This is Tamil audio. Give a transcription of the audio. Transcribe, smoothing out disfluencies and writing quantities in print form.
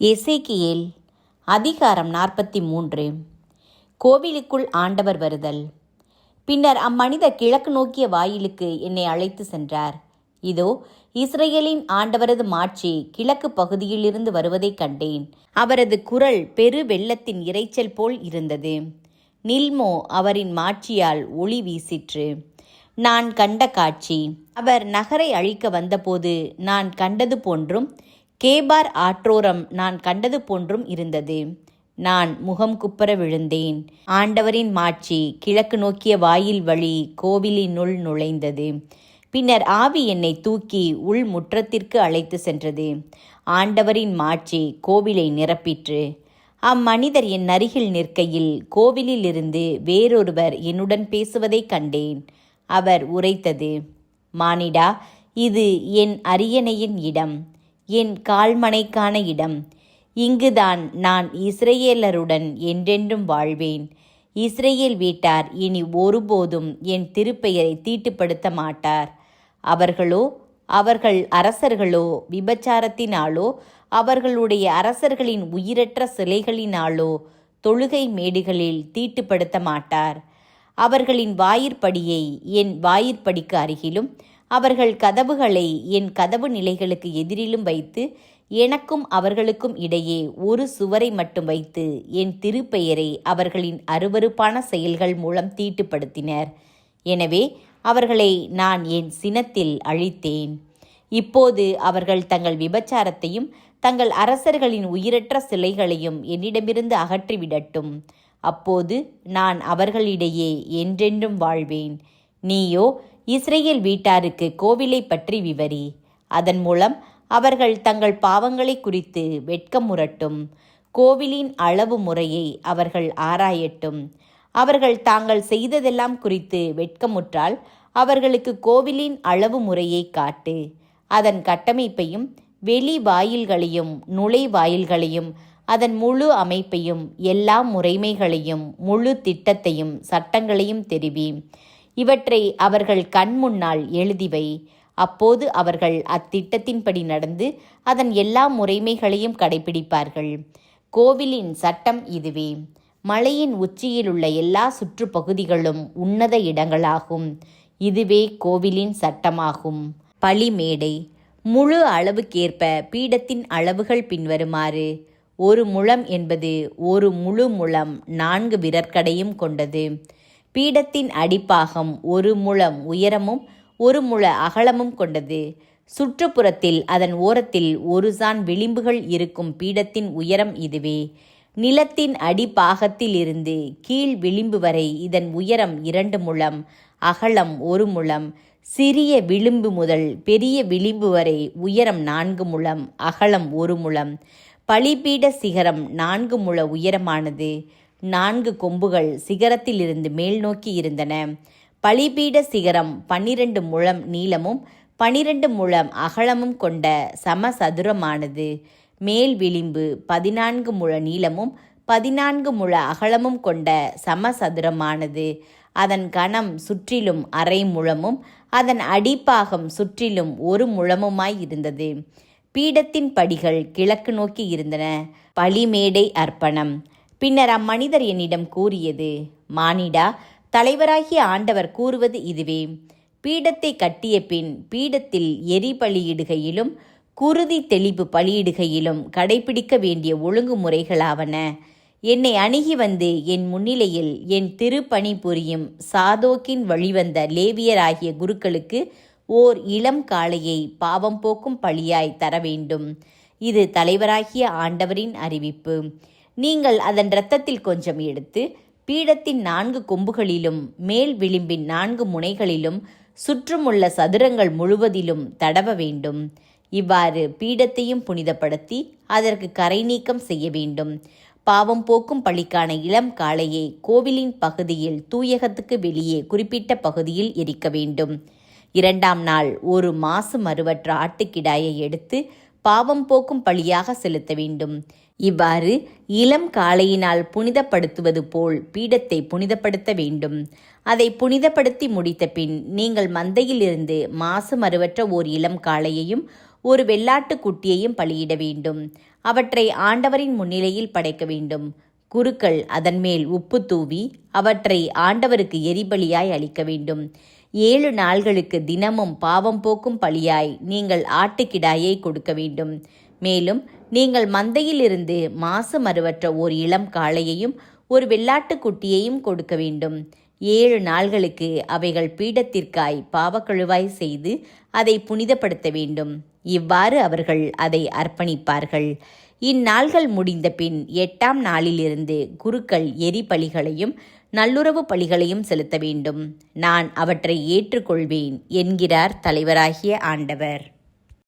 எசேக்கியேல் அதிகாரம் 43. கோவிலுக்குள் ஆண்டவர் வருதல். பின்னர் அம்மனிதர் கிழக்கு நோக்கிய வாயிலுக்கு என்னை அழைத்து சென்றார். இதோ, இஸ்ரவேலின் ஆண்டவரது மாட்சி கிழக்கு பகுதியிலிருந்து வருவதைக் கண்டேன். அவரது குரல் பெரு வெள்ளத்தின் இரைச்சல் போல் இருந்தது. நில்மோ அவரின் மாட்சியால் ஒளி வீசிற்று. நான் கண்ட காட்சி, அவர் நகரை அழிக்க வந்தபோது நான் கண்டது போன்றும், கேபார் ஆற்றோரம் நான் கண்டது போன்றும் இருந்தது. நான் முகம் குப்புற விழுந்தேன். ஆண்டவரின் மாட்சி கிழக்கு நோக்கிய வாயில் வழி கோவிலினுள் நுழைந்தது. பின்னர் ஆவி என்னை தூக்கி உள் முற்றத்திற்கு அழைத்து சென்றது. ஆண்டவரின் மாட்சி கோவிலை நிரப்பிற்று. அம்மனிதர் என் அருகில் நிற்கையில் கோவிலிலிருந்து வேறொருவர் என்னுடன் பேசுவதைக் கண்டேன். அவர் உரைத்தது, மானிடா, இது என் அரியணையின் இடம், என் கால்மனைக்கான இடம். இங்குதான் நான் இஸ்ரவேலருடன் என்றென்றும் வாழ்வேன். இஸ்ரவேல் வீட்டார் இனி ஒருபோதும் என் திருப்பெயரை தீட்டுப்படுத்த மாட்டார். அவர்களோ, அவர்கள் அரசர்களோ விபச்சாரத்தினாலோ, அவர்களுடைய அரசர்களின் உயிரற்ற சிலைகளினாலோ தொழுகை மேடுகளில் தீட்டுப்படுத்த மாட்டார். அவர்களின் வாயிற்படியை என் வாயிற்படிக்கு அருகிலும், அவர்கள் கதவுகளை என் கதவு நிலைகளுக்கு எதிரிலும் வைத்து, எனக்கும் அவர்களுக்கும் இடையே ஒரு சுவரை மட்டும் வைத்து என் திருப்பெயரை அவர்களின் அருவருப்பான செயல்கள் மூலம் தீட்டுப்படுத்தினர். எனவே அவர்களை நான் என் சினத்தில் அழித்தேன். இப்போது அவர்கள் தங்கள் விபச்சாரத்தையும் தங்கள் அரசர்களின் உயிரற்ற சிலைகளையும் என்னிடமிருந்து அகற்றிவிடட்டும். அப்போது நான் அவர்களிடையே என்றென்றும் வாழ்வேன். நீயோ இஸ்ரவேல் வீட்டாருக்கு கோவிலை பற்றி விவரி. அதன் மூலம் அவர்கள் தங்கள் பாவங்களை குறித்து வெட்கமுறட்டும். கோவிலின் அளவு முறையை அவர்கள் ஆராயட்டும். அவர்கள் தாங்கள் செய்ததெல்லாம் குறித்து வெட்கமுற்றால் அவர்களுக்கு கோவிலின் அளவு முறையை காட்டு. அதன் கட்டமைப்பையும் வெளி வாயில்களையும் நுழைவாயில்களையும் அதன் முழு அமைப்பையும் எல்லா முறைமைகளையும் முழு திட்டத்தையும் சட்டங்களையும் தெரிவி. இவற்றை அவர்கள் கண் முன்னால் எழுதிவை. அப்போது அவர்கள் அத்திட்டத்தின்படி நடந்து அதன் எல்லா முறைமைகளையும் கடைபிடிப்பார்கள். கோவிலின் சட்டம் இதுவே. மலையின் உச்சியிலுள்ள எல்லா சுற்றுப்பகுதிகளும் உன்னத இடங்களாகும். இதுவே கோவிலின் சட்டமாகும். பலிமேடை. முழு அளவுக்கேற்ப பீடத்தின் அளவுகள் பின்வருமாறு: 1 முழம் என்பது 1 முழு முழம் 4 விரற்கடையும் கொண்டது. பீடத்தின் அடிப்பாகம் 1 முழம் உயரமும் 1 முழ அகலமும் கொண்டது. சுற்றுப்புறத்தில் அதன் ஓரத்தில் 1 சாண் விளிம்புகள் இருக்கும். பீடத்தின் உயரம் இதுவே. நிலத்தின் அடிப்பாகத்தில் இருந்து கீழ் விளிம்பு வரை இதன் உயரம் 2 முழம், அகலம் 1 முழம். சிறிய விளிம்பு முதல் பெரிய விளிம்பு வரை உயரம் 4 முழம், அகலம் 1 முழம். பலிபீட சிகரம் 4 முழ உயரமானது. 4 கொம்புகள் சிகரத்திலிருந்து மேல் நோக்கி இருந்தன. பலிபீட சிகரம் 12 முழம் நீளமும் 12 முழம் அகலமும் கொண்ட சமசதுரமானது. மேல் விளிம்பு 14 முழ நீளமும் 14 முழ அகலமும் கொண்ட சமசதுரமானது. அதன் கனம் சுற்றிலும் 1/2 முழமும் அதன் அடிப்பாகம் சுற்றிலும் 1 முழமுமாய் இருந்தது. பீடத்தின் படிகள் கிழக்கு நோக்கி இருந்தன. பலிமேடை அர்ப்பணம். பின்னர் அம்மனிதர் என்னிடம் கூறியது, மானிடா, தலைவராகிய ஆண்டவர் கூறுவது இதுவே: பீடத்தை கட்டிய பின் பீடத்தில் எரி பலியிடுகையிலும் குருதி தெளிப்பு பலியிடுகையிலும் கடைபிடிக்க வேண்டிய ஒழுங்குமுறைகளாவன. என்னை அணுகி வந்து என் முன்னிலையில் என் திருப்பணி புரியும் சாதோக்கின் வழிவந்த லேவியராகிய குருக்களுக்கு ஓர் இளம் காளையை பாவம் போக்கும் பலியாய் தர வேண்டும். இது தலைவராகிய ஆண்டவரின் அறிவிப்பு. நீங்கள் அதன் இரத்தத்தில் கொஞ்சம் எடுத்து பீடத்தின் 4 கொம்புகளிலும் மேல் விளிம்பின் 4 முனைகளிலும் சுற்றுமுள்ள சதுரங்கள் முழுவதிலும் தடவ வேண்டும். இவ்வாறு பீடத்தையும் புனிதப்படுத்தி அதற்கு கரை நீக்கம் செய்ய வேண்டும். பாவம் போக்கும் பலிக்கான இளம் காளையை கோவிலின் பகுதியில் தூயகத்துக்கு வெளியே குறிப்பிட்ட பகுதியில் எரிக்க வேண்டும். 2ஆம் நாள் 1 மாசு மறுவற்ற ஆட்டுக்கிடாயை எடுத்து பாவம் போக்கும் பலியாக செலுத்த வேண்டும். இவ்வாறு இளம் காளையினால் புனிதப்படுத்துவது போல் பீடத்தை புனிதப்படுத்த வேண்டும். அதை புனிதப்படுத்தி முடித்த பின் நீங்கள் மந்தையிலிருந்து மாசு மறுவற்ற ஓர் இளம் காளையையும் ஒரு வெள்ளாட்டு குட்டியையும் பலியிட வேண்டும். அவற்றை ஆண்டவரின் முன்னிலையில் படைக்க வேண்டும். குருக்கள் அதன் மேல் உப்பு தூவி அவற்றை ஆண்டவருக்கு எரிபலியாய் அளிக்க வேண்டும். 7 நாள்களுக்கு தினமும் பாவம் போக்கும் பலியாய் நீங்கள் ஆட்டுக்கிடாயை கொடுக்க வேண்டும். மேலும் நீங்கள் மந்தையிலிருந்து மாசு மறுவற்ற ஓர் இளம் காளையையும் ஒரு வெள்ளாட்டுக்குட்டியையும் கொடுக்க வேண்டும். 7 நாள்களுக்கு அவைகள் பீடத்திற்காய் பாவக்கழுவாய் செய்து அதை புனிதப்படுத்த வேண்டும். இவ்வாறு அவர்கள் அதை அர்ப்பணிப்பார்கள். இந்நாள்கள் முடிந்த பின் 8ஆம் நாளிலிருந்து குருக்கள் எரிபலிகளையும் நல்லுறவு பலிகளையும் செலுத்த வேண்டும். நான் அவற்றை ஏற்றுக்கொள்வேன் என்கிறார் தலைவராகிய ஆண்டவர்.